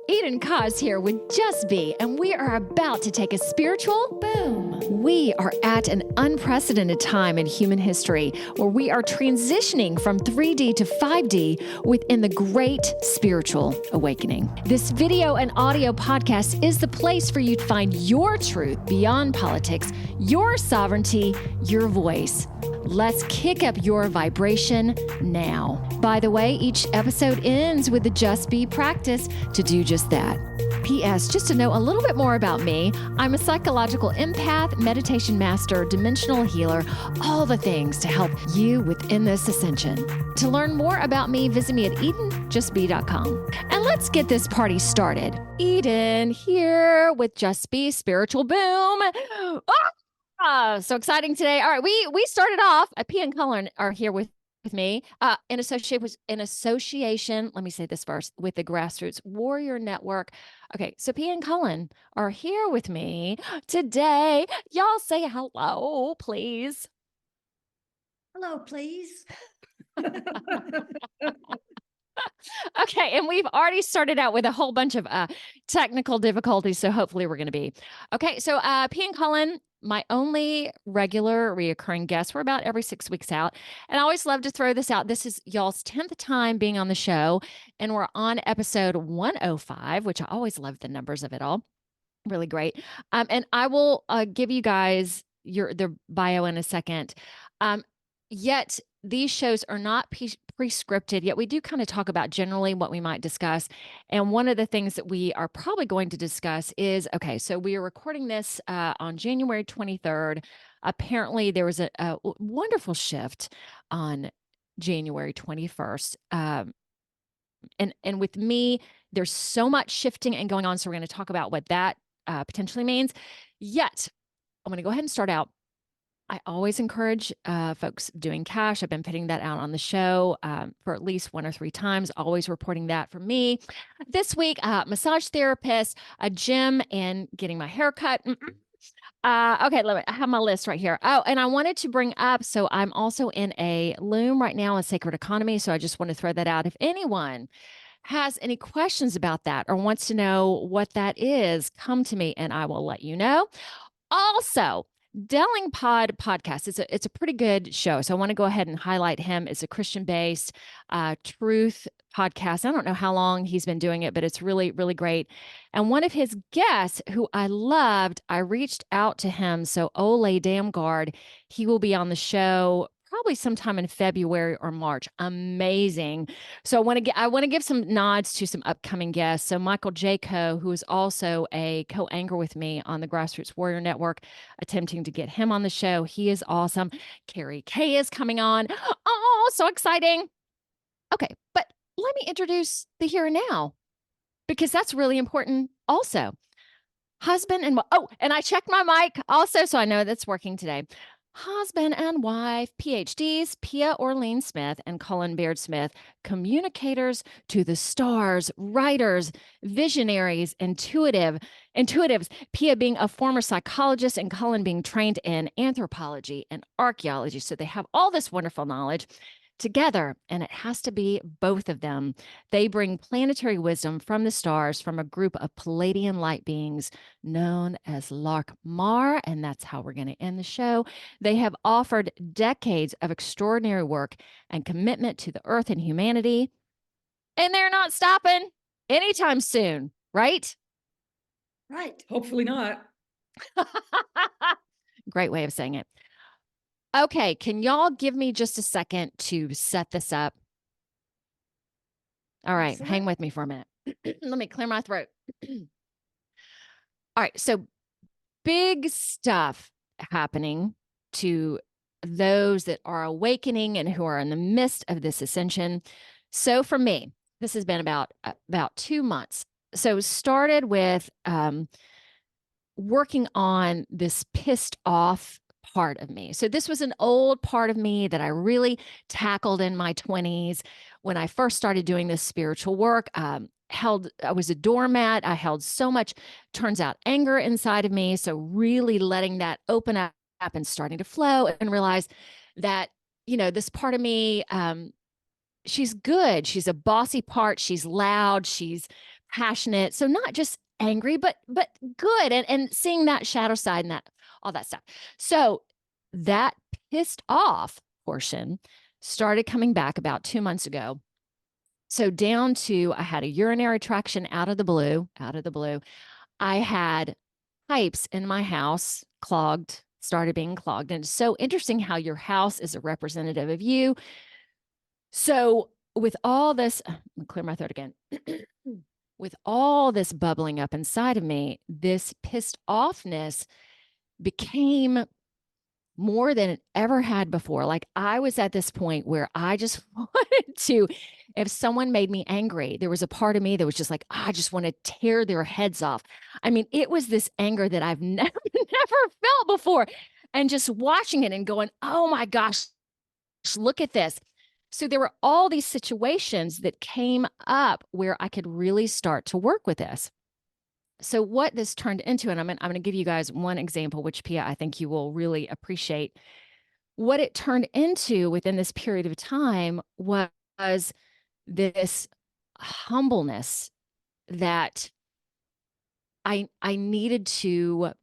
Eden Cause here with Just Be, and we are about to take a spiritual boom. We are at an unprecedented time in human history where we are transitioning from 3D to 5D within the great spiritual awakening. This video and audio podcast is the place for you to find your truth beyond politics, your sovereignty, your voice. Let's kick up your vibration now. By the way, each episode ends with the Just Be practice to do just that. P.S. Just to know a little bit more about me, I'm a psychological empath, meditation master, dimensional healer, all the things to help you within this ascension. To learn more about me, visit me at EdenJustBe.com. And let's get this party started. Eden here with Just Be Spiritual Boom. So exciting today. All right, we started off, Pia and Cullen are here with me in association, let me say this first, with the Grassroots Warrior Network. Okay, so Pia and Cullen are here with me today. Y'all say hello, please. Hello, please. Okay, and we've already started out with a whole bunch of technical difficulties, so hopefully we're going to be okay. So Pia and Cullen, my only regular reoccurring guest. We're about every 6 weeks out, and I always love to throw this out. This is y'all's 10th time being on the show, and we're on episode 105, which I always love the numbers of it all. Really great. And I will give you guys their bio in a second. Yet these shows are not pre-scripted, yet we do kind of talk about generally what we might discuss. And one of the things that we are probably going to discuss is, okay, so we are recording this on January 23rd. Apparently there was a wonderful shift on January 21st. And with me, there's so much shifting and going on. So we're going to talk about what that potentially means. Yet, I'm going to go ahead and start out. I always encourage folks doing cash. I've been putting that out on the show for at least 1 or 3 times, always reporting that from me. This week, massage therapist, a gym, and getting my hair cut. Okay, I have my list right here. Oh, and I wanted to bring up, so I'm also in a loom right now in Sacred Economy, so I just want to throw that out. If anyone has any questions about that or wants to know what that is, come to me and I will let you know. Also, Delling podcast. It's a pretty good show. So I want to go ahead and highlight him. It's a Christian-based truth podcast. I don't know how long he's been doing it, but it's really, really great. And one of his guests who I loved, I reached out to him. So Ole Damgard, he will be on the show probably sometime in February or March. Amazing. So I want to give some nods to some upcoming guests. So Michael Jaco, who is also a co-anchor with me on the Grassroots Warrior Network, attempting to get him on the show. He is awesome. Carrie Kay is coming on. Oh, so exciting. Okay, but let me introduce the here and now, because that's really important also. Husband and and I checked my mic also, so I know that's working today. Husband and wife, PhDs, Pia Orleane Smith and Cullen Baird Smith, communicators to the stars, writers, visionaries, intuitives. Pia being a former psychologist and Cullen being trained in anthropology and archaeology. So they have all this wonderful knowledge together, and it has to be both of them. They bring planetary wisdom from the stars from a group of Pleiadian light beings known as Laarkmaa, and that's how we're going to end the show. They have offered decades of extraordinary work and commitment to the earth and humanity, and they're not stopping anytime soon, right? Right. Hopefully not. Great way of saying it. Okay, can y'all give me just a second to set this up? All right, Excellent. Hang with me for a minute. Let me clear my throat. All right, so big stuff happening to those that are awakening and who are in the midst of this ascension. So for me, this has been about 2 months. So started with working on this pissed off part of me. So this was an old part of me that I really tackled in my 20s when I first started doing this spiritual work. I was a doormat. I held so much, turns out, anger inside of me. So really letting that open up and starting to flow and realize that, this part of me, she's good. She's a bossy part. She's loud. She's passionate. So not just angry, but good. And seeing that shadow side and that all that stuff. So that pissed off portion started coming back about 2 months ago. So down to I had a urinary traction out of the blue. I had pipes in my house clogged, started being clogged. And it's so interesting how your house is a representative of you. So with all this, let me clear my throat again. With all this bubbling up inside of me, this pissed offness became more than it ever had before. Like I was at this point where I just wanted to, if someone made me angry, there was a part of me that was just like, I just want to tear their heads off. I mean, it was this anger that I've never felt before. And just watching it and going, oh my gosh, look at this. So there were all these situations that came up where I could really start to work with this. So what this turned into, and I'm going to give you guys one example, which Pia, I think you will really appreciate. What it turned into within this period of time was this humbleness that I needed to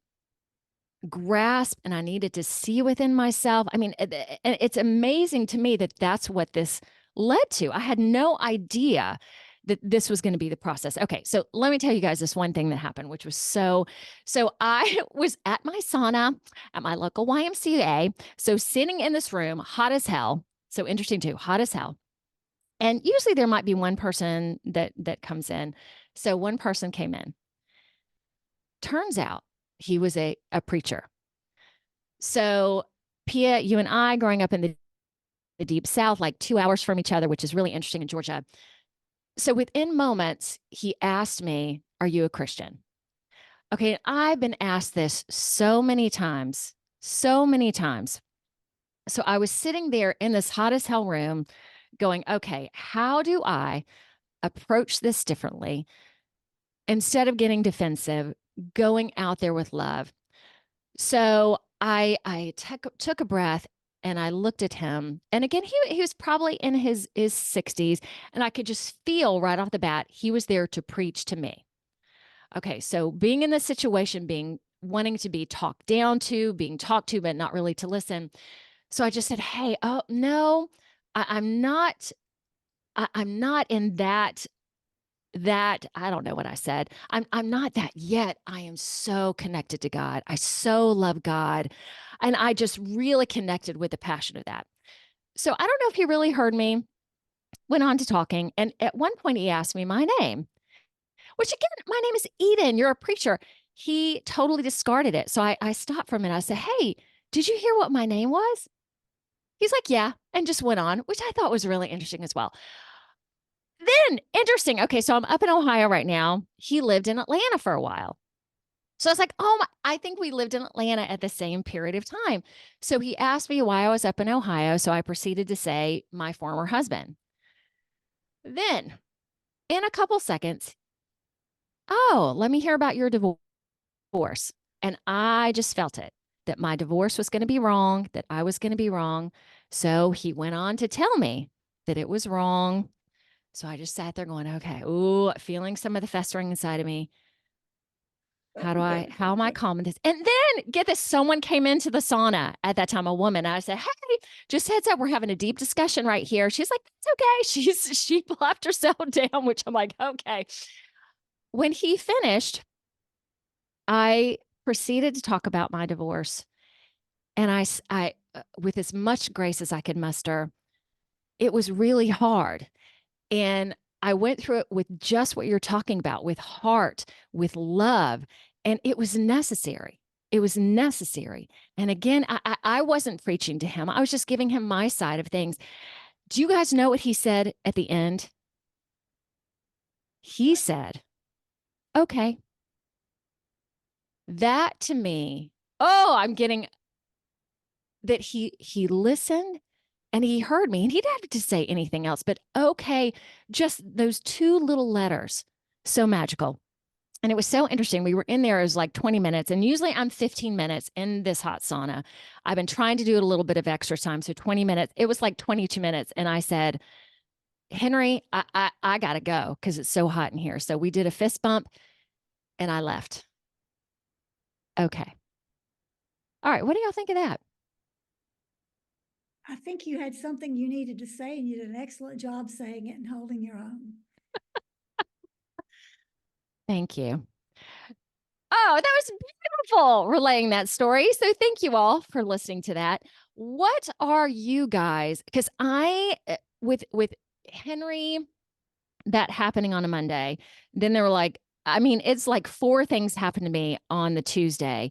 grasp and I needed to see within myself. I mean, it's amazing to me that that's what this led to. I had no idea that this was going to be the process. Okay, so let me tell you guys this one thing that happened, which was so I was at my sauna at my local YMCA. So sitting in this room, hot as hell. So interesting too, hot as hell. And usually there might be one person that comes in. So one person came in. Turns out he was a preacher. So Pia, you and I growing up in the deep South, like 2 hours from each other, which is really interesting in Georgia. So within moments, he asked me, are you a Christian? Okay. I've been asked this so many times. So I was sitting there in this hot as hell room going, okay, how do I approach this differently? Instead of getting defensive, going out there with love. So I took a breath and I looked at him. And again, he was probably in his 60s. And I could just feel right off the bat, he was there to preach to me. Okay. So being in this situation, wanting to be talked down to, being talked to, but not really to listen. So I just said, hey, oh no, I'm not in that I don't know what I said. I'm not that yet. I am so connected to God. I so love God. And I just really connected with the passion of that. So I don't know if he really heard me, went on to talking. And at one point he asked me my name, which again, my name is Eden. You're a preacher. He totally discarded it. So I stopped for a minute. I said, hey, did you hear what my name was? He's like, yeah, and just went on, which I thought was really interesting as well. Then interesting. Okay, so I'm up in Ohio right now. He lived in Atlanta for a while. So I was like, oh, I think we lived in Atlanta at the same period of time. So he asked me why I was up in Ohio. So I proceeded to say my former husband. Then in a couple seconds, oh, let me hear about your divorce. And I just felt it that my divorce was going to be wrong, that I was going to be wrong. So he went on to tell me that it was wrong. So I just sat there going, okay, ooh, feeling some of the festering inside of me. How am I calming this? And then get this, someone came into the sauna at that time, a woman. I said, hey, just heads up, we're having a deep discussion right here. She's like, that's okay. She plopped herself down, which I'm like, okay. When he finished, I proceeded to talk about my divorce. And I with as much grace as I could muster, it was really hard. And I went through it with just what you're talking about, with heart, with love. And it was necessary. It was necessary. And again, I wasn't preaching to him. I was just giving him my side of things. Do you guys know what he said at the end? He said, okay. That to me, oh, I'm getting that he listened and he heard me and he didn't have to say anything else, but okay, just those two little letters, so magical. And it was so interesting. We were in there, it was like 20 minutes, and usually I'm 15 minutes in this hot sauna. I've been trying to do a little bit of extra time. So 20 minutes, it was like 22 minutes. And I said, Henry, I gotta go because it's so hot in here. So we did a fist bump and I left. Okay. All right. What do y'all think of that? I think you had something you needed to say, and you did an excellent job saying it and holding your own. Thank you. Oh, that was beautiful relaying that story. So thank you all for listening to that. What are you guys? Because with Henry, that happening on a Monday, then they were like, I mean, it's like four things happened to me on the Tuesday.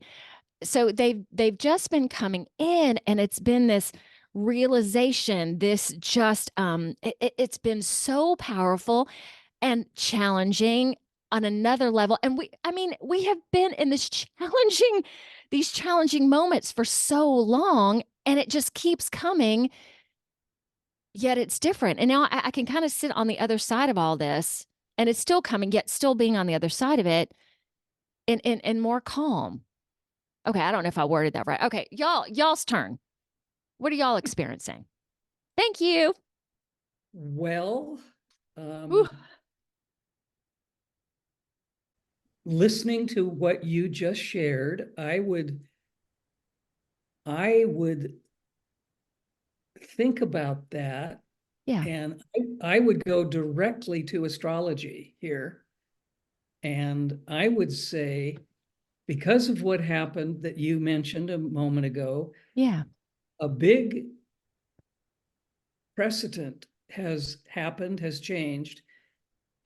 So they've just been coming in, and it's been this realization, this just it's been so powerful and challenging on another level. And we have been in these challenging moments for so long, and it just keeps coming, yet it's different. And now I can kind of sit on the other side of all this, and it's still coming, yet still being on the other side of it in more calm. Okay, I don't know if I worded that right. Okay, y'all's turn. What are y'all experiencing? Thank you. Well, Whew. listening to what you just shared, I would think about that, Yeah, and I would go directly to astrology here. And I would say, because of what happened that you mentioned a moment ago, yeah, a big precedent has happened, has changed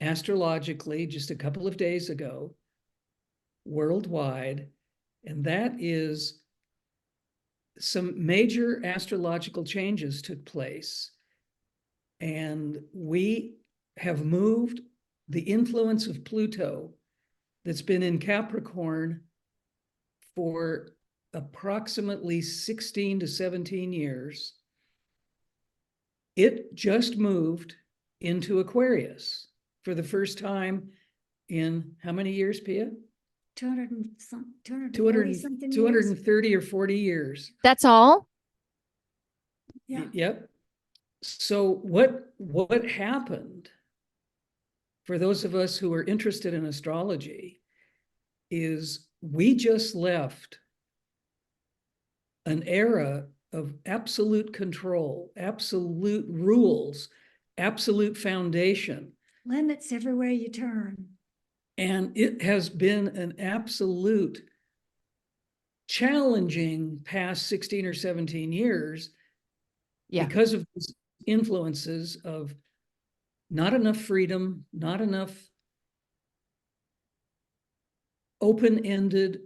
astrologically just a couple of days ago, worldwide, and that is some major astrological changes took place. And we have moved the influence of Pluto that's been in Capricorn for approximately 16 to 17 years. It just moved into Aquarius for the first time in how many years, Pia? 230 something 230 or 40 years. that's all. Yeah. Yep. So what happened for those of us who are interested in astrology is we just left an era of absolute control, absolute rules, absolute foundation. Limits everywhere you turn. And it has been an absolute challenging past 16 or 17 years Yeah, because of these influences of not enough freedom, not enough open-ended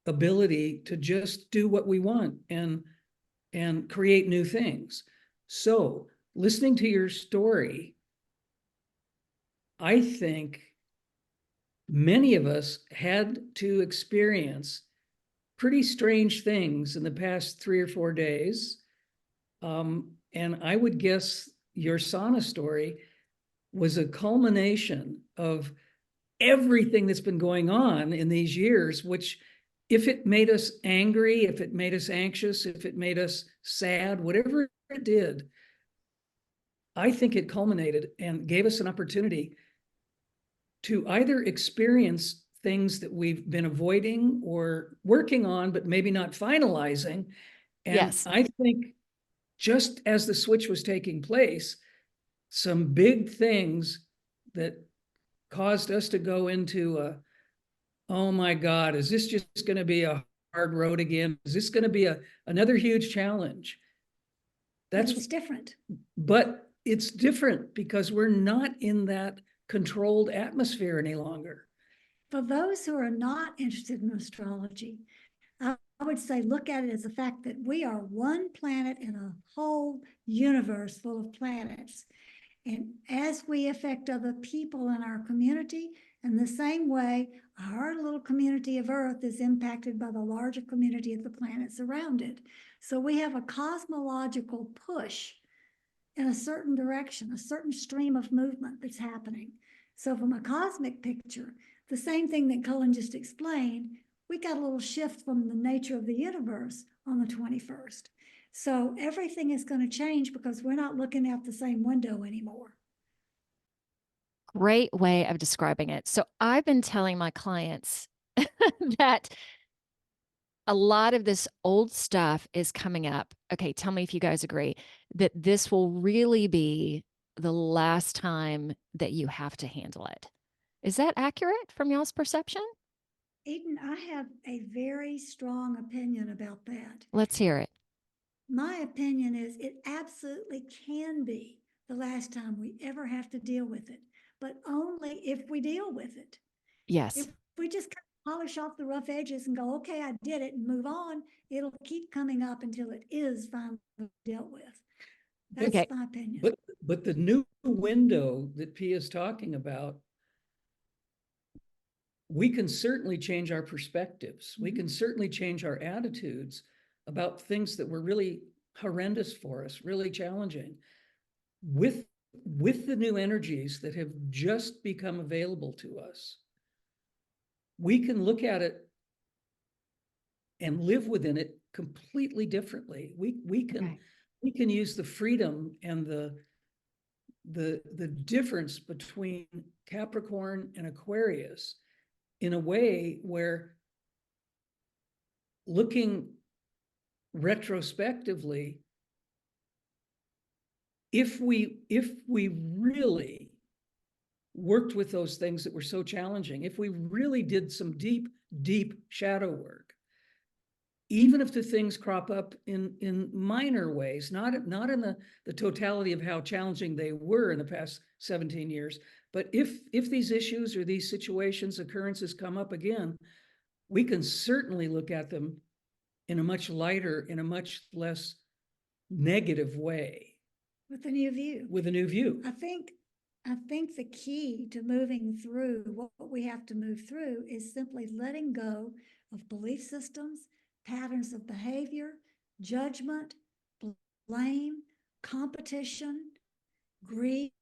ability to just do what we want and create new things. So listening to your story, I think many of us had to experience pretty strange things in the past 3 or 4 days. And I would guess your sauna story was a culmination of everything that's been going on in these years, which if it made us angry, if it made us anxious, if it made us sad, whatever it did, I think it culminated and gave us an opportunity to either experience things that we've been avoiding or working on, but maybe not finalizing. And yes, I think just as the switch was taking place, some big things that caused us to go into oh my God, is this just going to be a hard road again? Is this going to be another huge challenge? But it's different. But it's different because we're not in that controlled atmosphere any longer. For those who are not interested in astrology, I would say look at it as the fact that we are one planet in a whole universe full of planets. And as we affect other people in our community, in the same way, our little community of Earth is impacted by the larger community of the planets around it. So we have a cosmological push in a certain direction, a certain stream of movement that's happening. So from a cosmic picture, the same thing that Cullen just explained, we got a little shift from the nature of the universe on the 21st. So everything is going to change because we're not looking out the same window anymore. Great way of describing it. So I've been telling my clients that a lot of this old stuff is coming up. Okay, tell me if you guys agree that this will really be the last time that you have to handle it. Is that accurate from y'all's perception? Eden, I have a very strong opinion about that. Let's hear it. My opinion is it absolutely can be the last time we ever have to deal with it, but only if we deal with it. Yes. If we just polish off the rough edges and go, okay, I did it and move on, it'll keep coming up until it is finally dealt with. That's Okay. my opinion. But the new window that Pia is talking about, we can certainly change our perspectives. We can certainly change our attitudes about things that were really horrendous for us, really challenging. With the new energies that have just become available to us, we can look at it and live within it completely differently. We can use the freedom and the difference between Capricorn and Aquarius in a way where, looking retrospectively, if we really worked with those things that were so challenging, if we really did some deep shadow work, even if the things crop up in minor ways, not in the totality of how challenging they were in the past 17 years, but if these issues or these situations, occurrences come up again, we can certainly look at them in a much lighter, in a much less negative way. With a new view. With a new view. I think the key to moving through what we have to move through is simply letting go of belief systems, patterns of behavior, judgment, blame, competition, greed,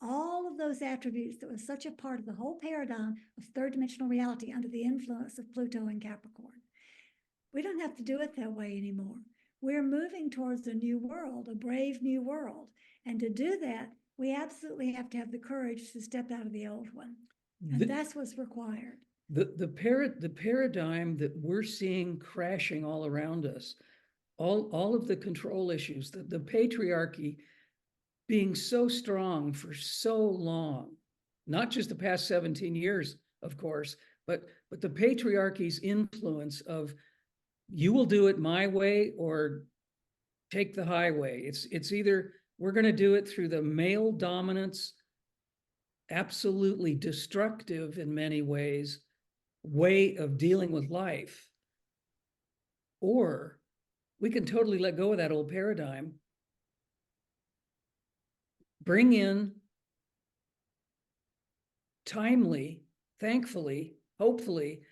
all of those attributes that was such a part of the whole paradigm of third dimensional reality under the influence of Pluto and Capricorn. We don't have to do it that way anymore. We're moving towards a new world, a brave new world. And to do that, we absolutely have to have the courage to step out of the old one. And that's what's required. The paradigm that we're seeing crashing all around us, all of the control issues, the patriarchy being so strong for so long, not just the past 17 years, of course, but the patriarchy's influence of, you will do it my way or take the highway. It's either we're going to do it through the male dominance, absolutely destructive in many ways, way of dealing with life, or we can totally let go of that old paradigm, bring in timely, thankfully, hopefully,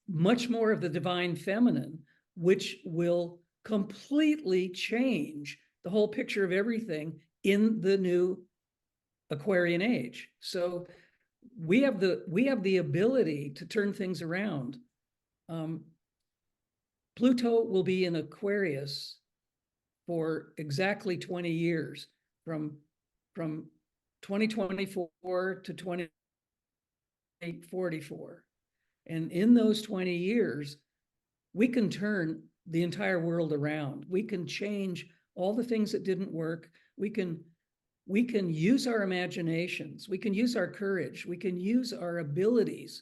much more of the divine feminine, which will completely change the whole picture of everything in the new Aquarian age. So we have the ability to turn things around. Pluto will be in Aquarius for exactly 20 years, from 2024 to 2044. And in those 20 years, we can turn the entire world around. We can change all the things that didn't work. We can use our imaginations. We can use our courage. We can use our abilities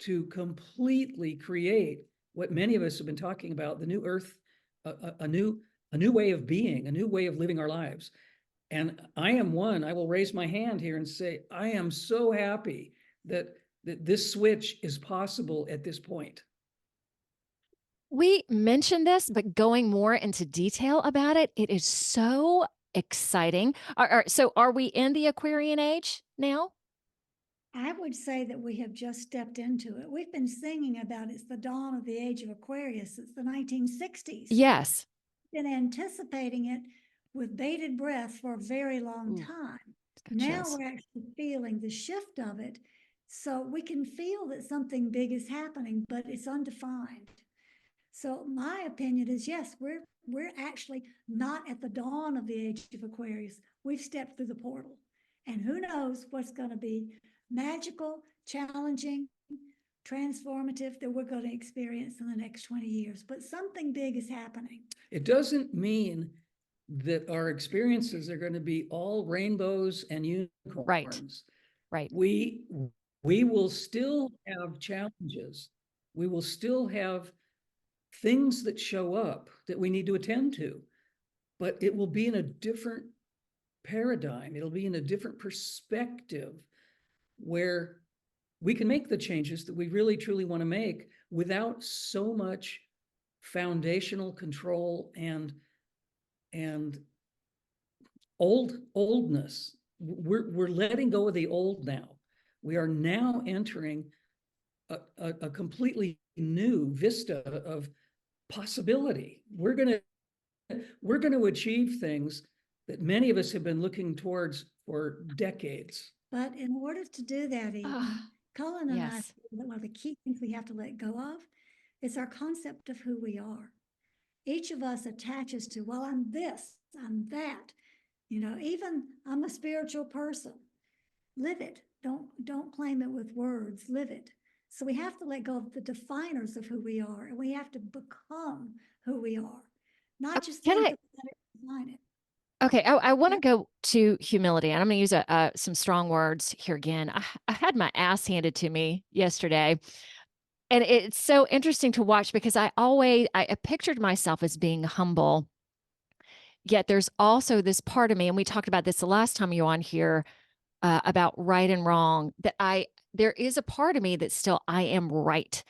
to completely create what many of us have been talking about, the new earth, a new way of being, a new way of living our lives. And I will raise my hand here and say, I am so happy that this switch is possible at this point. We mentioned this, but going more into detail about it, it is so exciting. So are we in the Aquarian age now? I would say that we have just stepped into it. We've been singing about it's the dawn of the age of Aquarius since the 1960s. Yes. Been anticipating it with bated breath for a very long time. Now we're actually feeling the shift of it. So we can feel that something big is happening, but it's undefined. So my opinion is, yes, we're actually not at the dawn of the age of Aquarius. We've stepped through the portal. And who knows what's going to be magical, challenging, transformative that we're going to experience in the next 20 years. But something big is happening. It doesn't mean that our experiences are going to be all rainbows and unicorns. Right. We will still have challenges. We will still have things that show up that we need to attend to, but it will be in a different paradigm. It'll be in a different perspective where we can make the changes that we really truly want to make without so much foundational control and oldness. We're letting go of the old now. We are now entering a completely new vista of possibility. We're going to achieve things that many of us have been looking towards for decades. But in order to do that, even, Cullen and I, Yes. one of the key things we have to let go of is our concept of who we are. Each of us attaches to, well, I'm this, I'm that. You know, even I'm a spiritual person. Live it. Don't claim it with words. Live it. So we have to let go of the definers of who we are, and we have to become who we are, not just Can think I- that we gotta define it. Okay, I want to go to humility, and I'm going to use some strong words here again. I had my ass handed to me yesterday, and it's so interesting to watch because I pictured myself as being humble, yet there's also this part of me, and we talked about this the last time you were on here about right and wrong. There is a part of me that still I am right.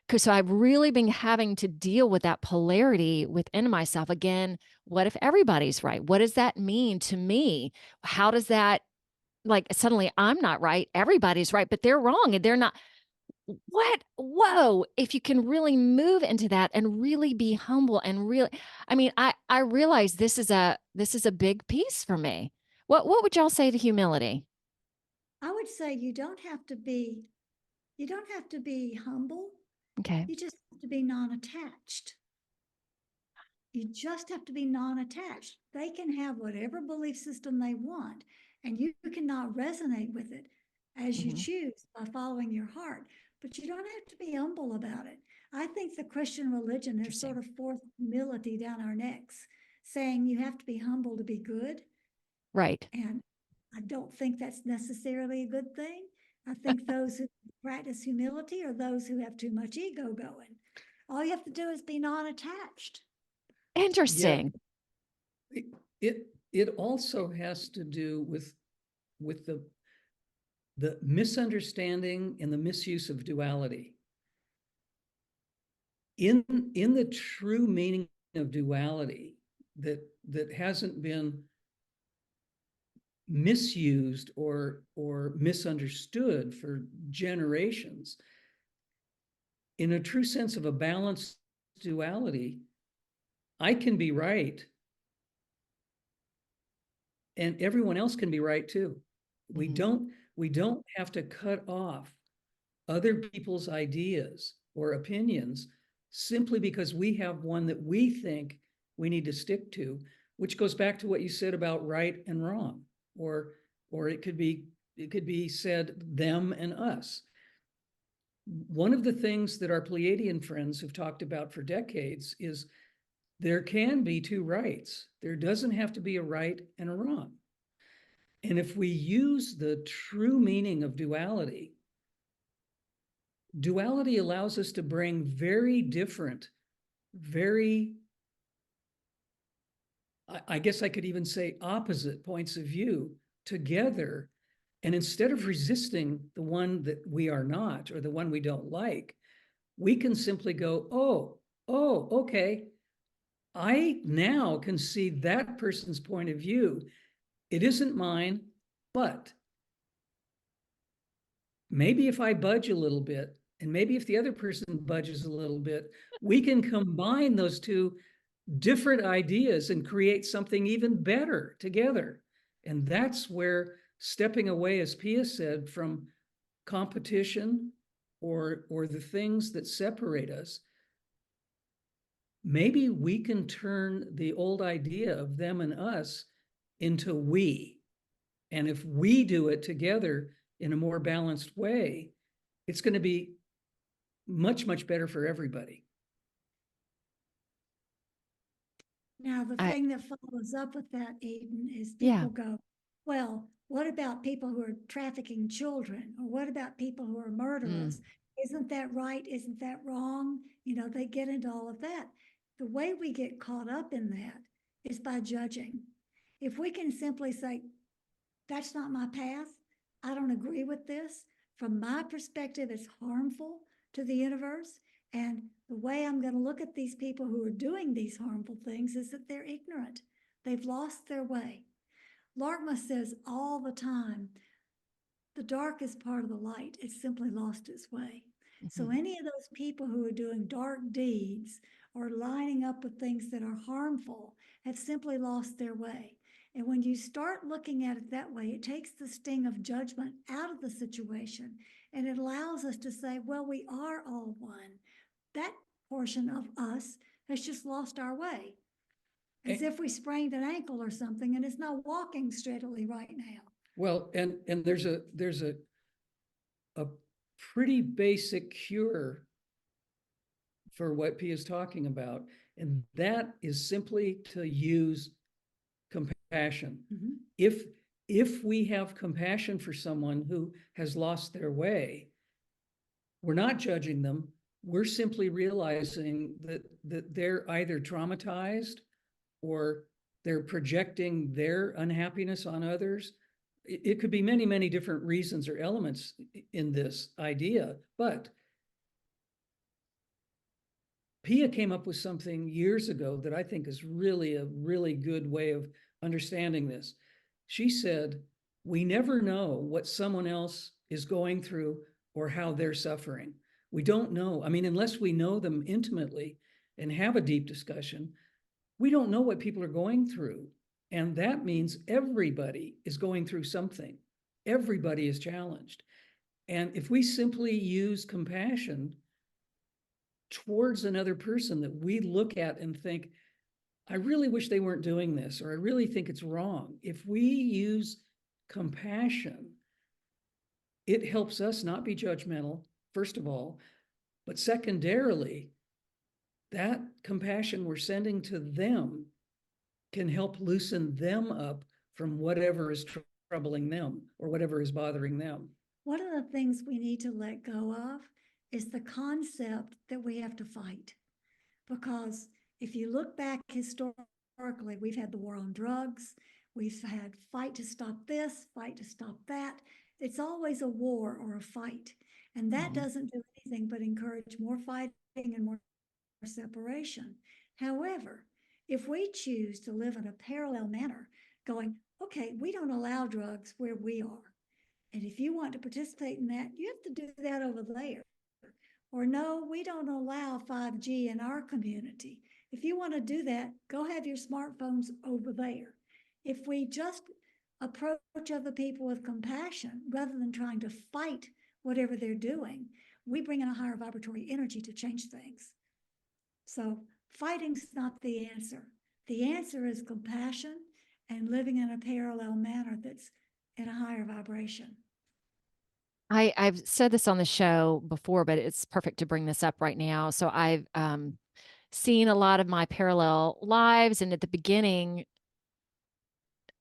Because so I've really been having to deal with that polarity within myself. Again, what if everybody's right? What does that mean to me? How does that, like, suddenly I'm not right, everybody's right, but they're wrong and they're not. What? Whoa. If you can really move into that and really be humble and really, I mean, I realize this is a big piece for me. What would y'all say to humility? I would say you don't have to be humble. Okay. You just have to be non-attached. You just have to be non-attached. They can have whatever belief system they want, and you cannot resonate with it as you Mhm. choose by following your heart. But you don't have to be humble about it. I think the Christian religion has sort of forced humility down our necks, saying you have to be humble to be good. Right. And I don't think that's necessarily a good thing. I think those who practice humility are those who have too much ego going. All you have to do is be non-attached. Interesting. It also has to do with the misunderstanding and the misuse of duality. In the true meaning of duality that hasn't been misused or misunderstood for generations, in a true sense of a balanced duality, I can be right and everyone else can be right too. We don't have to cut off other people's ideas or opinions simply because we have one that we think we need to stick to, which goes back to what you said about right and wrong, or it could be said them and us. One of the things that our Pleiadian friends have talked about for decades is there can be two rights. There doesn't have to be a right and a wrong. And if we use the true meaning of duality, duality allows us to bring very different, I guess I could even say opposite points of view together. And instead of resisting the one that we are not or the one we don't like, we can simply go, okay. I now can see that person's point of view. It isn't mine, but maybe if I budge a little bit, and maybe if the other person budges a little bit, we can combine those two different ideas and create something even better together. And that's where stepping away, as Pia said, from competition or the things that separate us, maybe we can turn the old idea of them and us into we. And if we do it together in a more balanced way, it's going to be much, much better for everybody. Now, the I thing that follows up with that, Eden, is yeah. people go, well, what about people who are trafficking children? Or what about people who are murderers? Isn't that right? Isn't that wrong? You know, they get into all of that. The way we get caught up in that is by judging. If we can simply say, that's not my path, I don't agree with this. From my perspective, it's harmful to the universe. And the way I'm going to look at these people who are doing these harmful things is that they're ignorant. They've lost their way. Laarkmaa says all the time, the dark is part of the light. It's simply lost its way. So any of those people who are doing dark deeds or lining up with things that are harmful have simply lost their way. And when you start looking at it that way, it takes the sting of judgment out of the situation, and it allows us to say, well, we are all one. That portion of us has just lost our way, as if we sprained an ankle or something and it's not walking steadily right now. Well, and there's a pretty basic cure for what Pia is talking about, and that is simply to use compassion. If we have compassion for someone who has lost their way, we're not judging them. We're simply realizing that they're either traumatized or they're projecting their unhappiness on others. It could be many, many different reasons or elements in this idea, but Pia came up with something years ago that I think is really a really good way of understanding this. She said, we never know what someone else is going through or how they're suffering. We don't know. I mean, unless we know them intimately and have a deep discussion, we don't know what people are going through. And that means everybody is going through something. Everybody is challenged. And if we simply use compassion towards another person that we look at and think, I really wish they weren't doing this, or I really think it's wrong. If we use compassion, it helps us not be judgmental, first of all, but secondarily, that compassion we're sending to them can help loosen them up from whatever is troubling them or whatever is bothering them. One of the things we need to let go of is the concept that we have to fight. Because if you look back historically, we've had the war on drugs, we've had fight to stop this, fight to stop that. It's always a war or a fight. And that doesn't do anything but encourage more fighting and more separation. However, if we choose to live in a parallel manner, going, okay, we don't allow drugs where we are. And if you want to participate in that, you have to do that over there. Or no, we don't allow 5G in our community. If you want to do that, go have your smartphones over there. If we just approach other people with compassion rather than trying to fight whatever they're doing, we bring in a higher vibratory energy to change things. So fighting's not the answer. The answer is compassion and living in a parallel manner that's in a higher vibration. I've said this on the show before, but it's perfect to bring this up right now. So I've seen a lot of my parallel lives, and at the beginning,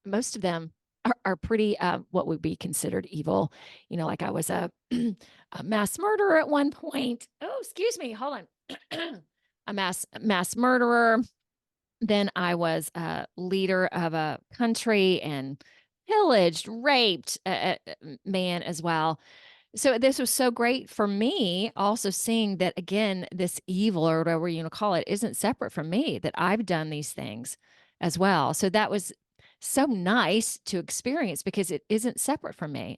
most of them are pretty what would be considered evil. You know, like I was a mass murderer at one point. Oh, excuse me, hold on. A mass murderer. Then I was a leader of a country and pillaged, raped a man as well. So this was so great for me, also seeing that, again, this evil or whatever you want to call it isn't separate from me, that I've done these things as well. So that was so nice to experience because it isn't separate from me.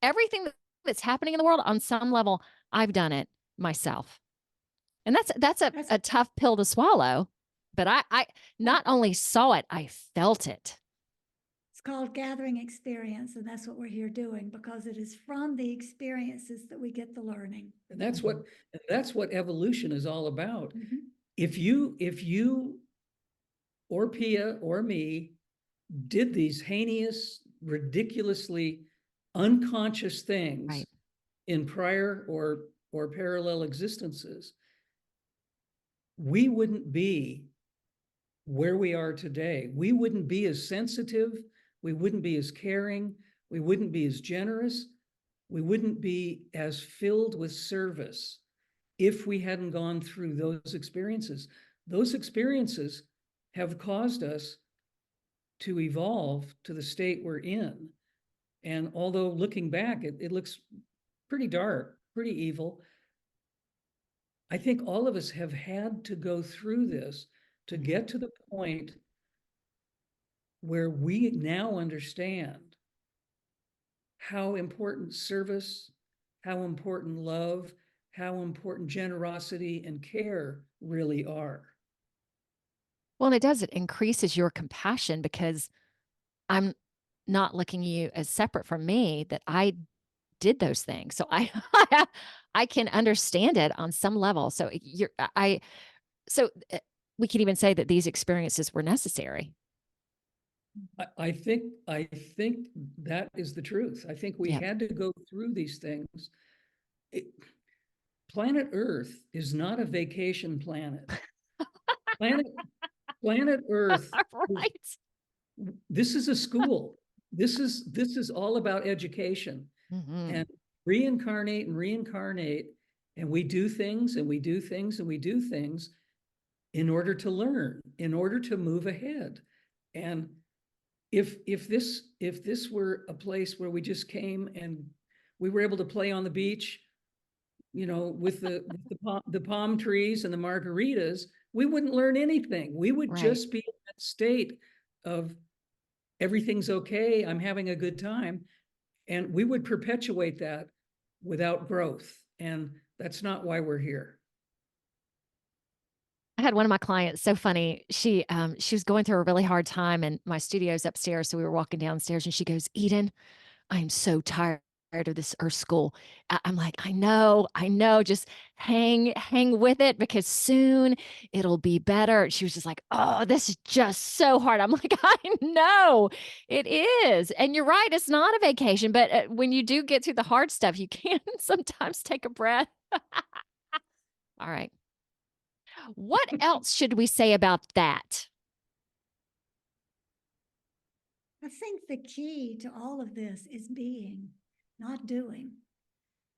Everything that's happening in the world on some level, I've done it myself. And that's a tough pill to swallow, but I not only saw it, I felt it. It's called gathering experience, and that's what we're here doing, because it is from the experiences that we get the learning. And that's what evolution is all about. if you or Pia or me did these heinous, ridiculously unconscious things Right. in prior or parallel existences, we wouldn't be where we are today. We wouldn't be as sensitive, we wouldn't be as caring, we wouldn't be as generous, we wouldn't be as filled with service if we hadn't gone through those experiences. Those experiences have caused us to evolve to the state we're in. And although looking back, it looks pretty dark, pretty evil, I think all of us have had to go through this to get to the point where we now understand how important service, how important love, how important generosity and care really are. Well, and it does, it increases your compassion because I'm not looking at you as separate from me, that I did those things. So I I can understand it on some level. So so we can even say that these experiences were necessary. I think that is the truth. I think we Yeah. had to go through these things. Planet Earth is not a vacation planet. Planet Planet Earth, Right. this is a school. This is all about education. Mhm. And reincarnate and reincarnate, and we do things and we do things and we do things in order to learn, in order to move ahead. And if this were a place where we just came and we were able to play on the beach, with the palm trees and the margaritas, we wouldn't learn anything. We would Right. just be in that state of everything's okay, I'm having a good time, and we would perpetuate that without growth. And that's not why we're here. I had one of my clients, so funny. She was going through a really hard time and my studio's upstairs. So we were walking downstairs and she goes, Eden, I am so tired of this Earth school. I'm like, I know, just hang with it because soon it'll be better. She was just like, oh, this is just so hard. I'm like, I know it is. And you're right. It's not a vacation, but when you do get through the hard stuff, you can sometimes take a breath. All right. What else should we say about that? I think the key to all of this is being, not doing.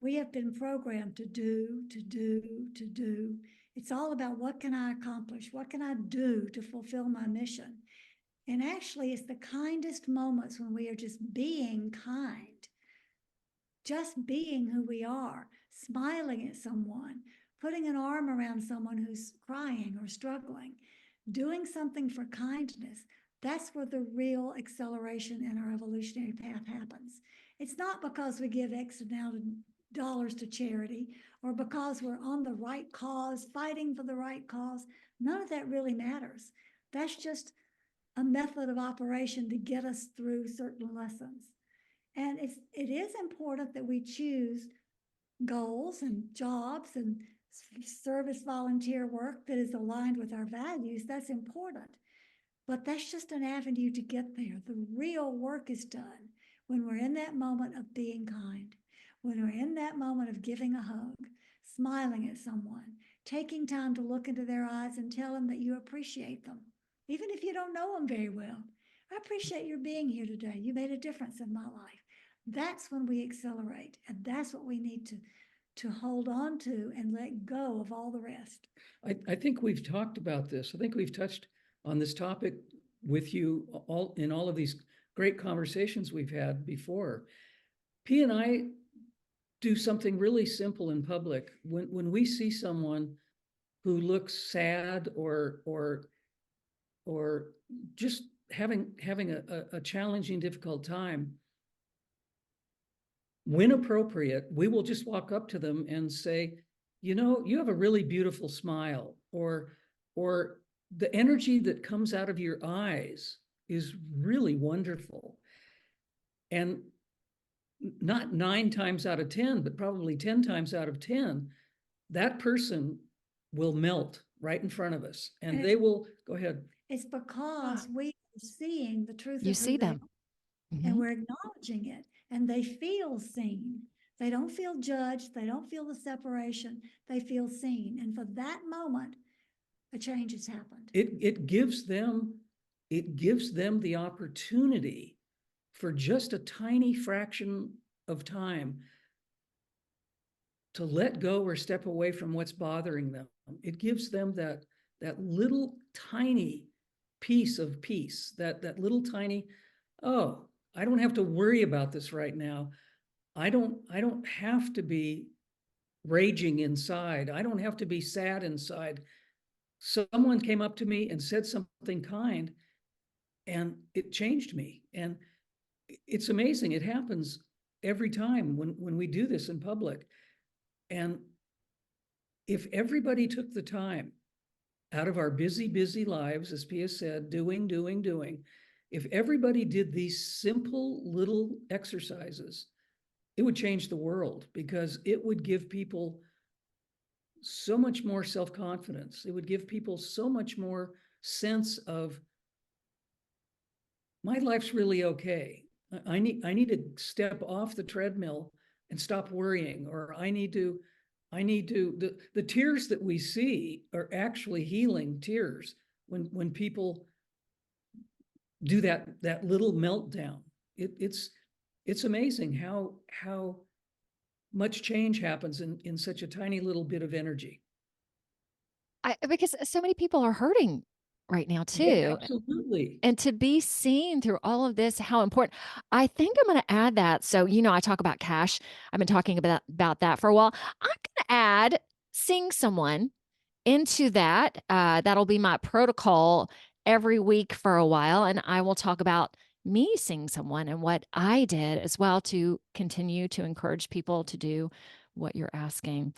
We have been programmed to do, to do, to do. It's all about what can I accomplish? What can I do to fulfill my mission? And actually, it's the kindest moments when we are just being kind, just being who we are, smiling at someone, putting an arm around someone who's crying or struggling, doing something for kindness. That's where the real acceleration in our evolutionary path happens. It's not because we give X amount of dollars to charity or because we're on the right cause, fighting for the right cause. None of that really matters. That's just a method of operation to get us through certain lessons. And it is important that we choose goals and jobs and service volunteer work that is aligned with our values. That's important. But that's just an avenue to get there. The real work is done when we're in that moment of being kind, when we're in that moment of giving a hug, smiling at someone, taking time to look into their eyes and tell them that you appreciate them, even if you don't know them very well. I appreciate your being here today. You made a difference in my life. That's when we accelerate, and that's what we need to hold on to and let go of all the rest. I think we've talked about this. I think we've touched on this topic with you all of these great conversations we've had before. P and I do something really simple in public. When we see someone who looks sad or just having a challenging, difficult time, when appropriate, we will just walk up to them and say, you have a really beautiful smile, or the energy that comes out of your eyes is really wonderful. And not 9 times out of 10, but probably 10 times out of 10, that person will melt right in front of us. And And they will, go ahead. it's because we are seeing the truth You of who see they them. are, and we're acknowledging it, and they feel seen. They don't feel judged. They don't feel the separation. They feel seen. And for that moment, a change has happened. It gives them the opportunity for just a tiny fraction of time to let go or step away from what's bothering them. It gives them that little tiny piece of peace, that little tiny, oh, I don't have to worry about this right now. I don't have to be raging inside. I don't have to be sad inside. Someone came up to me and said something kind, and it changed me. And it's amazing. It happens every time when we do this in public. And if everybody took the time out of our busy lives, as Pia said, doing, if everybody did these simple little exercises, it would change the world, because it would give people so much more self-confidence. It would give people so much more sense of, my life's really okay. I need to step off the treadmill and stop worrying, or I need to, the tears that we see are actually healing tears when people do that little meltdown. It's amazing how much change happens in such a tiny little bit of energy. Because so many people are hurting right now Yeah, too. absolutely. And to be seen through all of this, how important. I think I'm going to add that. So, I talk about cash. I've been talking about that for a while. I'm going to add seeing someone into that. That'll be my protocol every week for a while. And I will talk about me seeing someone and what I did as well to continue to encourage people to do what you're asking.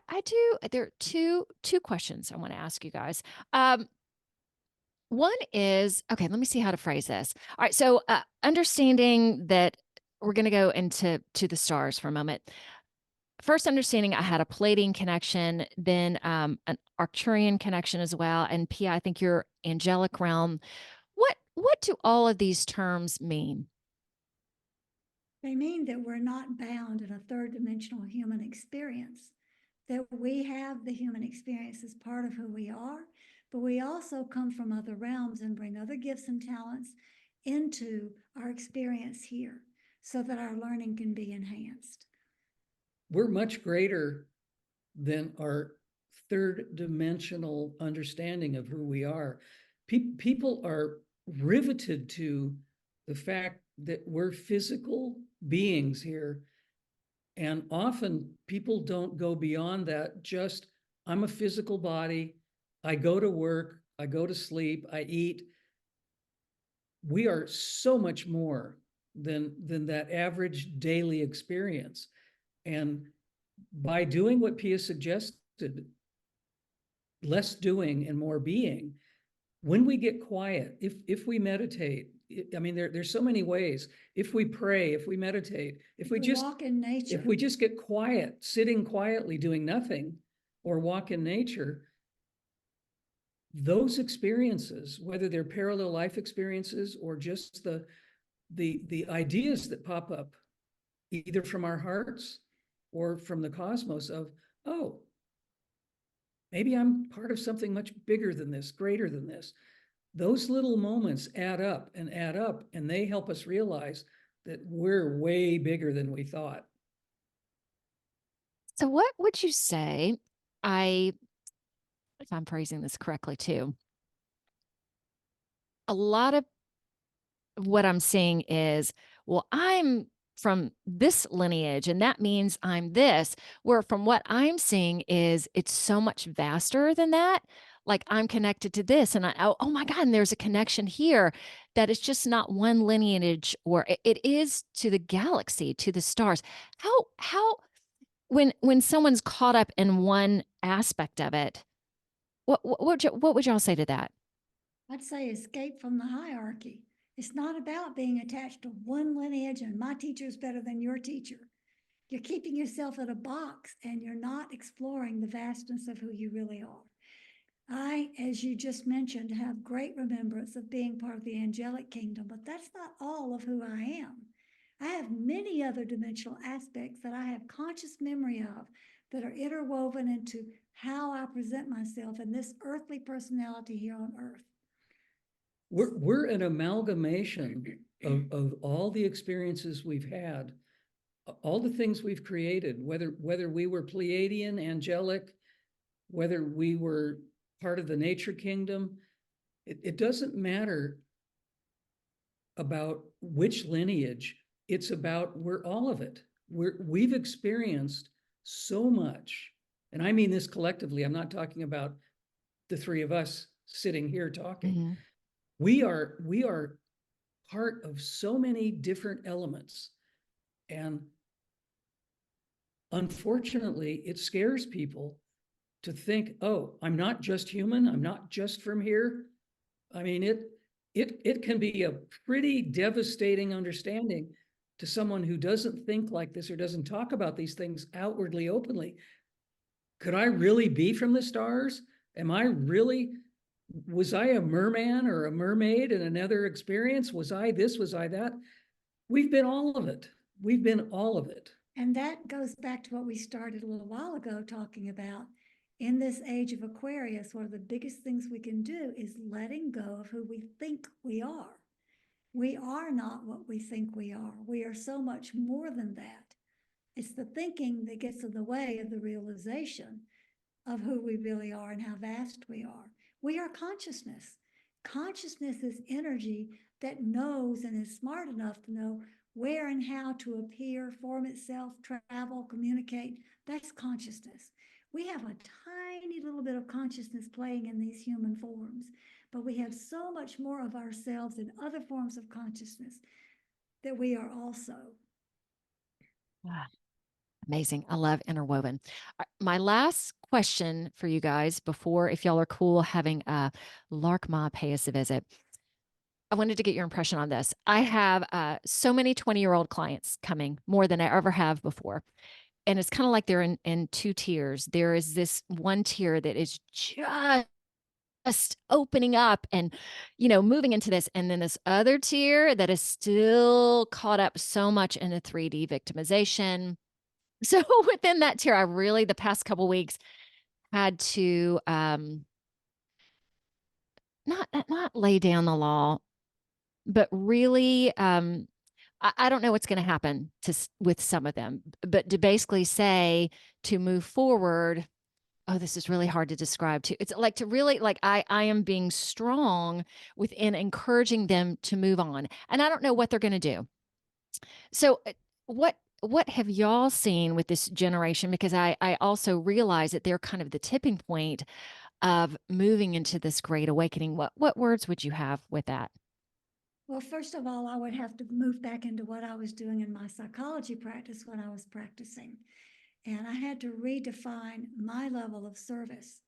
I do. There are two questions I want to ask you guys. One is, okay, let me see how to phrase this. All right. So understanding that we're going to go into the stars for a moment. First, understanding I had a Pleiadian connection, then an Arcturian connection as well. And Pia, I think your angelic realm. What do all of these terms mean? They mean that we're not bound in a third dimensional human experience, that we have the human experience as part of who we are, but we also come from other realms and bring other gifts and talents into our experience here so that our learning can be enhanced. We're much greater than our third dimensional understanding of who we are. People are riveted to the fact that we're physical beings here. And often people don't go beyond that. Just, I'm a physical body. I go to work. I go to sleep. I eat. We are so much more than that average daily experience. And by doing what Pia suggested, less doing and more being, when we get quiet, if we meditate, I mean, there's so many ways. If we pray, if we meditate, if we just walk in nature, if we just get quiet, sitting quietly, doing nothing, or walk in nature, those experiences, whether they're parallel life experiences or just the ideas that pop up, either from our hearts or from the cosmos of, oh, maybe I'm part of something much bigger than this, greater than this. Those little moments add up, and they help us realize that we're way bigger than we thought. So, what would you say? If I'm phrasing this correctly too, a lot of what I'm seeing is, well, I'm from this lineage and that means I'm this. Where from what I'm seeing is it's so much vaster than that. Like I'm connected to this and oh my God, and there's a connection here that it's just not one lineage or it is to the galaxy, to the stars. How when someone's caught up in one aspect of it, what would y'all say to that? I'd say escape from the hierarchy. It's not about being attached to one lineage and my teacher is better than your teacher. You're keeping yourself in a box and you're not exploring the vastness of who you really are. I, as you just mentioned, have great remembrance of being part of the angelic kingdom, but that's not all of who I am. I have many other dimensional aspects that I have conscious memory of that are interwoven into how I present myself in this earthly personality here on earth. We're an amalgamation of all the experiences we've had, all the things we've created, whether we were Pleiadian, angelic, whether we were part of the nature kingdom, it doesn't matter about which lineage. It's about we're all of it. We've experienced so much, and I mean this collectively. I'm not talking about the three of us sitting here talking. Mm-hmm. We are part of so many different elements, and unfortunately, it scares people to think, oh, I'm not just human. I'm not just from here. I mean, it can be a pretty devastating understanding to someone who doesn't think like this or doesn't talk about these things outwardly, openly. Could I really be from the stars? Am I really, was I a merman or a mermaid in another experience? Was I this? Was I that? We've been all of it. We've been all of it. And that goes back to what we started a little while ago talking about. In this age of Aquarius, one of the biggest things we can do is letting go of who we think we are. We are not what we think we are. We are so much more than that. It's the thinking that gets in the way of the realization of who we really are and how vast we are. We are consciousness. Consciousness is energy that knows and is smart enough to know where and how to appear, form itself, travel, communicate. That's consciousness. We have a tiny little bit of consciousness playing in these human forms, but we have so much more of ourselves in other forms of consciousness that we are also. Ah, amazing. I love interwoven. My last question for you guys before, if y'all are cool having Laarkmaa pay us a visit, I wanted to get your impression on this. I have so many 20-year-old clients coming, more than I ever have before. And it's kind of like they're in two tiers. There is this one tier that is just opening up and, moving into this. And then this other tier that is still caught up so much in a 3D victimization. So within that tier, I really, the past couple weeks, had to not lay down the law, but really, I don't know what's going to happen with some of them, but to basically say to move forward. Oh, this is really hard to describe too. It's like to really like I am being strong within encouraging them to move on. And I don't know what they're going to do. So what have y'all seen with this generation? Because I also realize that they're kind of the tipping point of moving into this great awakening. What words would you have with that? Well, first of all, I would have to move back into what I was doing in my psychology practice when I was practicing. And I had to redefine my level of service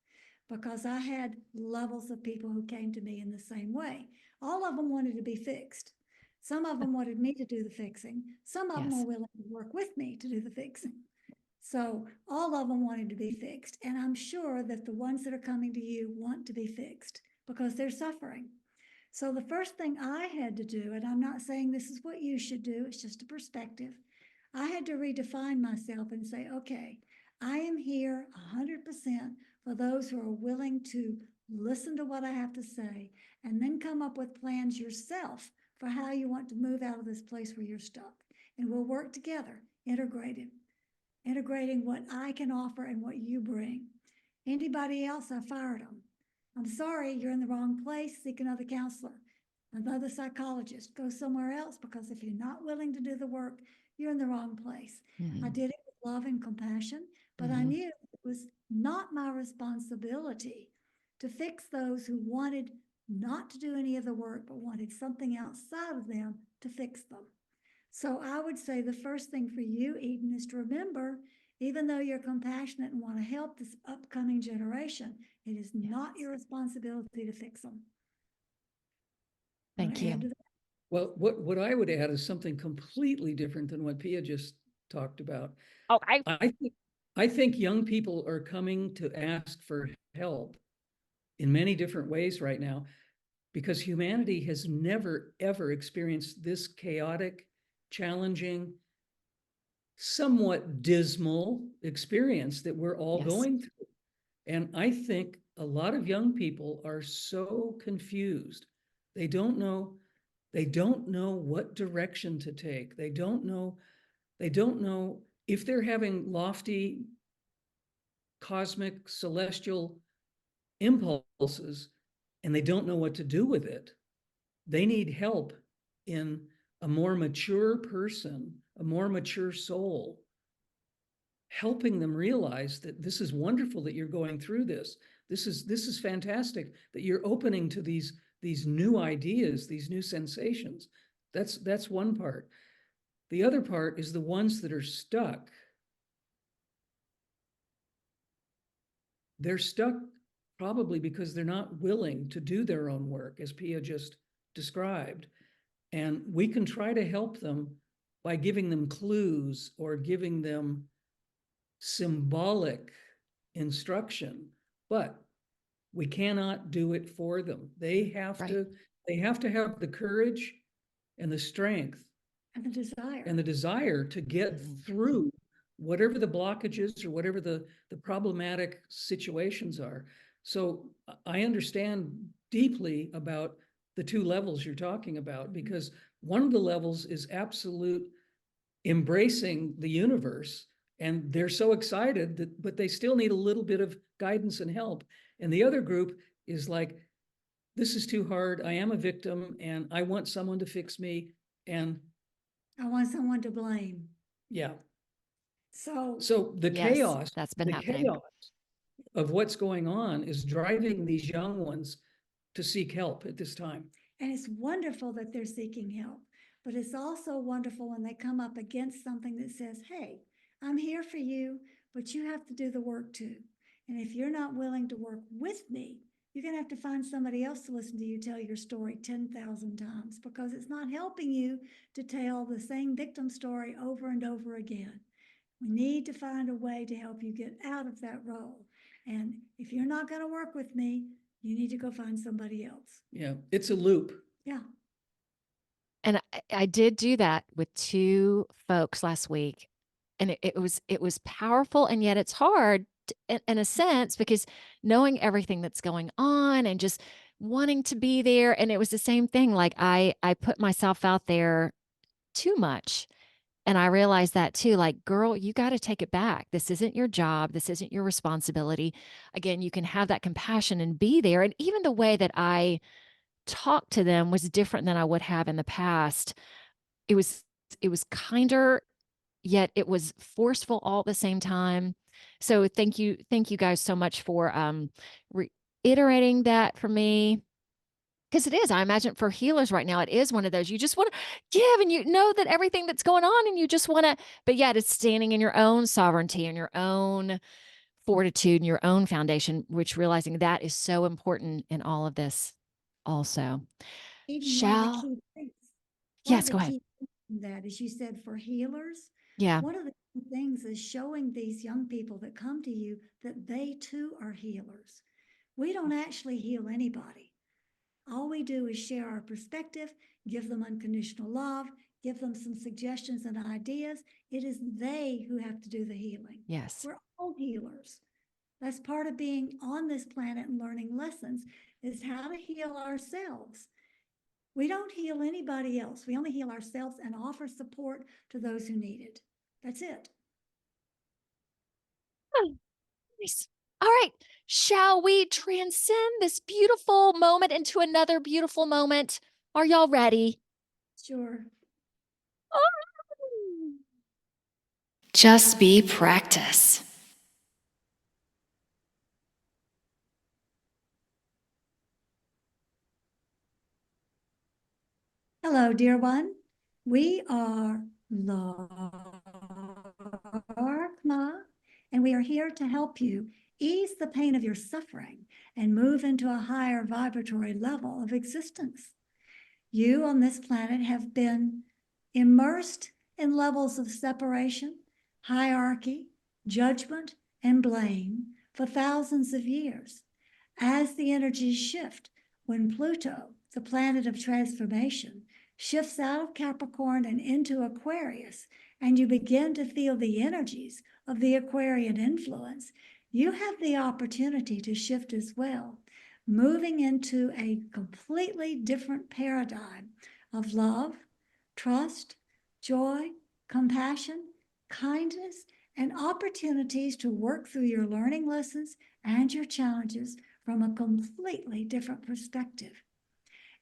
because I had levels of people who came to me in the same way. All of them wanted to be fixed. Some of them wanted me to do the fixing. Some of them Yes. were willing to work with me to do the fixing. So all of them wanted to be fixed. And I'm sure that the ones that are coming to you want to be fixed because they're suffering. So the first thing I had to do, and I'm not saying this is what you should do, it's just a perspective. I had to redefine myself and say, okay, I am here 100% for those who are willing to listen to what I have to say and then come up with plans yourself for how you want to move out of this place where you're stuck. And we'll work together, integrating what I can offer and what you bring. Anybody else, I fired them. I'm sorry, you're in the wrong place. Seek another counselor, another psychologist. Go somewhere else because if you're not willing to do the work, you're in the wrong place. Mm-hmm. I did it with love and compassion, but I knew it was not my responsibility to fix those who wanted not to do any of the work, but wanted something outside of them to fix them. So I would say the first thing for you, Eden, is to remember, even though you're compassionate and want to help this upcoming generation, it is not your responsibility to fix them. Thank you. Well, what I would add is something completely different than what Pia just talked about. Okay. I think young people are coming to ask for help in many different ways right now, because humanity has never, ever experienced this chaotic, challenging, somewhat dismal experience that we're all going through. And I think a lot of young people are so confused. They don't know what direction to take. They don't know if they're having lofty cosmic celestial impulses and they don't know what to do with it. They need help in a more mature person, a more mature soul, helping them realize that this is wonderful that you're going through this. This is fantastic that you're opening to these new ideas, these new sensations. That's one part. The other part is the ones that are stuck. They're stuck probably because they're not willing to do their own work, as Pia just described. And we can try to help them by giving them clues or giving them symbolic instruction, but we cannot do it for them. They have to have the courage and the strength and the desire to get through whatever the blockages or whatever the problematic situations are. So I understand deeply about the two levels you're talking about, because one of the levels is absolute embracing the universe, and they're so excited that, but they still need a little bit of guidance and help. And the other group is like, this is too hard. I am a victim and I want someone to fix me. And I want someone to blame. yeah. So the chaos, that's been happening. Chaos of what's going on is driving these young ones to seek help at this time. And it's wonderful that they're seeking help, but it's also wonderful when they come up against something that says, hey, I'm here for you, but you have to do the work too. And if you're not willing to work with me, you're going to have to find somebody else to listen to you tell your story 10,000 times, because it's not helping you to tell the same victim story over and over again. We need to find a way to help you get out of that role. And if you're not going to work with me, you need to go find somebody else. Yeah, it's a loop. Yeah. And I did do that with two folks last week. And it was powerful, and yet it's hard in a sense, because knowing everything that's going on and just wanting to be there. And it was the same thing. Like I put myself out there too much. And I realized that too, like, girl, you got to take it back. This isn't your job. This isn't your responsibility. Again, you can have that compassion and be there. And even the way that I talked to them was different than I would have in the past. It was kinder, yet it was forceful all at the same time. So thank you guys so much for reiterating that for me. Because it is, I imagine for healers right now, it is one of those, you just want to give, and you know that everything that's going on, and you just want to, but yet it's standing in your own sovereignty and your own fortitude and your own foundation, which realizing that is so important in all of this also. Even one of the key things. Yes, go ahead. That, as you said, for healers, yeah, one of the things is showing these young people that come to you that they too are healers. We don't actually heal anybody. All we do is share our perspective, give them unconditional love, give them some suggestions and ideas. It is they who have to do the healing. yes, We're all healers. That's part of being on this planet and learning lessons, is how to heal ourselves. We don't heal anybody else. We only heal ourselves and offer support to those who need it. That's it. oh, nice. All right, shall we transcend this beautiful moment into another beautiful moment? Are y'all ready? Sure. Just be practice. Hello, dear one. We are Laarkmaa, and we are here to help you ease the pain of your suffering and move into a higher vibratory level of existence. You on this planet have been immersed in levels of separation, hierarchy, judgment, and blame for thousands of years. As the energies shift, when Pluto, the planet of transformation, shifts out of Capricorn and into Aquarius, and you begin to feel the energies of the Aquarian influence, you have the opportunity to shift as well, moving into a completely different paradigm of love, trust, joy, compassion, kindness, and opportunities to work through your learning lessons and your challenges from a completely different perspective.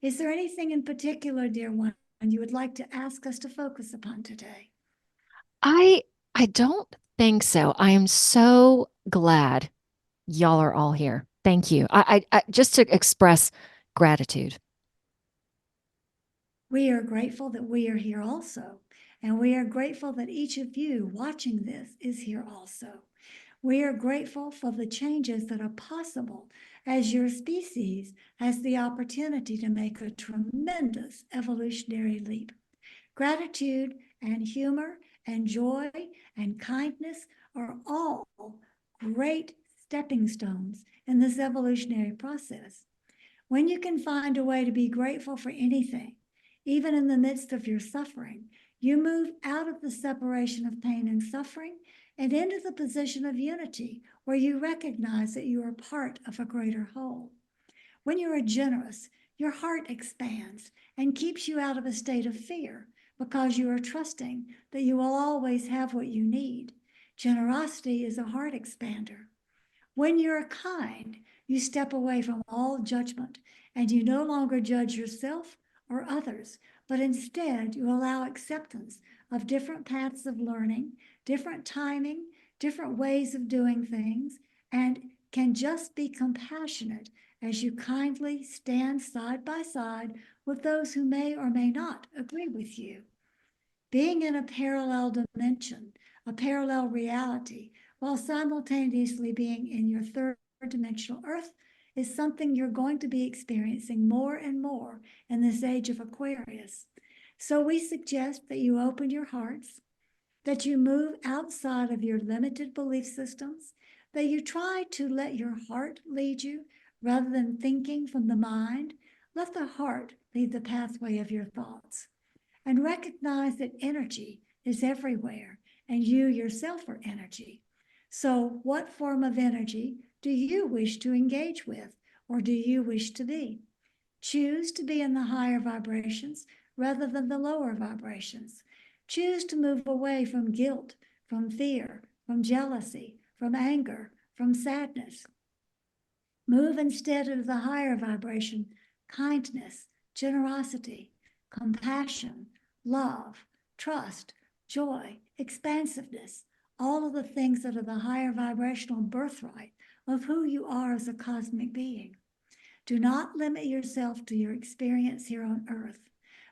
Is there anything in particular, dear one, you would like to ask us to focus upon today? I don't think so. I am so glad y'all are all here. Thank you. I just to express gratitude. We are grateful that we are here also, and we are grateful that each of you watching this is here also. We are grateful for the changes that are possible as your species has the opportunity to make a tremendous evolutionary leap. Gratitude and humor and joy and kindness are all great stepping stones in this evolutionary process. When you can find a way to be grateful for anything, even in the midst of your suffering, you move out of the separation of pain and suffering and into the position of unity, where you recognize that you are part of a greater whole. When you are generous, your heart expands and keeps you out of a state of fear, because you are trusting that you will always have what you need. Generosity is a heart expander. When you're kind, you step away from all judgment, and you no longer judge yourself or others, but instead you allow acceptance of different paths of learning, different timing, different ways of doing things, and can just be compassionate as you kindly stand side by side with those who may or may not agree with you. Being in a parallel dimension, a parallel reality, while simultaneously being in your third dimensional Earth, is something you're going to be experiencing more and more in this age of Aquarius. So we suggest that you open your hearts, that you move outside of your limited belief systems, that you try to let your heart lead you rather than thinking from the mind. Let the heart lead the pathway of your thoughts. And recognize that energy is everywhere, and you yourself are energy. So what form of energy do you wish to engage with, or do you wish to be? Choose to be in the higher vibrations rather than the lower vibrations. Choose to move away from guilt, from fear, from jealousy, from anger, from sadness. Move instead into the higher vibration: kindness, generosity, compassion, love, trust, joy, expansiveness, all of the things that are the higher vibrational birthright of who you are as a cosmic being. Do not limit yourself to your experience here on Earth,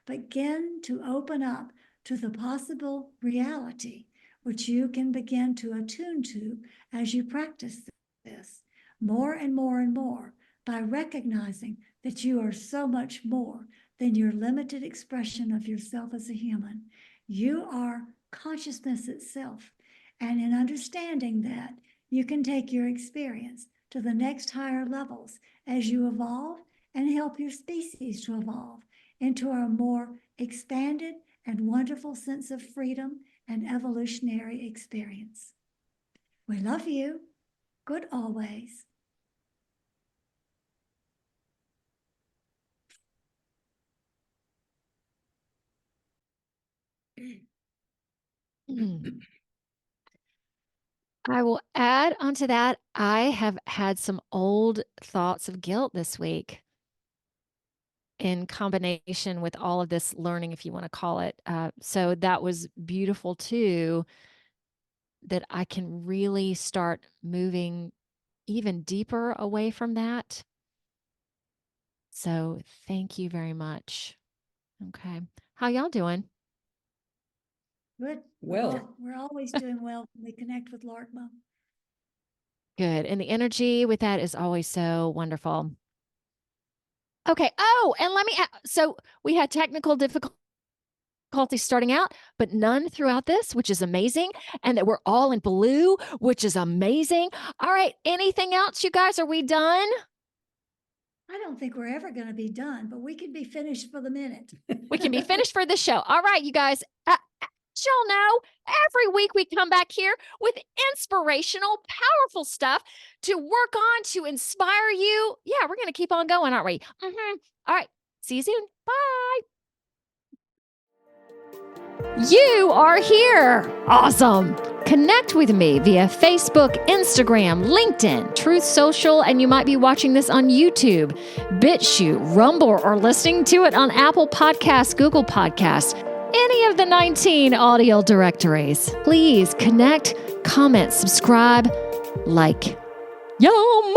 but begin to open up to the possible reality, which you can begin to attune to as you practice this more and more and more, by recognizing that you are so much more than your limited expression of yourself as a human. You are consciousness itself. And in understanding that, you can take your experience to the next higher levels as you evolve and help your species to evolve into a more expanded and wonderful sense of freedom and evolutionary experience. We love you. Good always. I will add onto that. I have had some old thoughts of guilt this week in combination with all of this learning, if you want to call it. So that was beautiful too, that I can really start moving even deeper away from that. So thank you very much. Okay. How y'all doing? Good. Well. We're always doing well when we connect with Laarkmaa. Good. And the energy with that is always so wonderful. Okay. Oh, and let me, so we had technical difficulties starting out, but none throughout this, which is amazing. And that we're all in blue, which is amazing. All right. Anything else, you guys? Are we done? I don't think we're ever going to be done, but we can be finished for the minute. We can be finished for the show. All right, you guys. As y'all know, every week we come back here with inspirational, powerful stuff to work on, to inspire you. Yeah, we're going to keep on going, aren't we? All right. See you soon. Bye. You are here. Awesome. Connect with me via Facebook, Instagram, LinkedIn, Truth Social, and you might be watching this on YouTube, BitChute, Rumble, or listening to it on Apple Podcasts, Google Podcasts, any of the 19 audio directories. Please connect, comment, subscribe, like. Yum!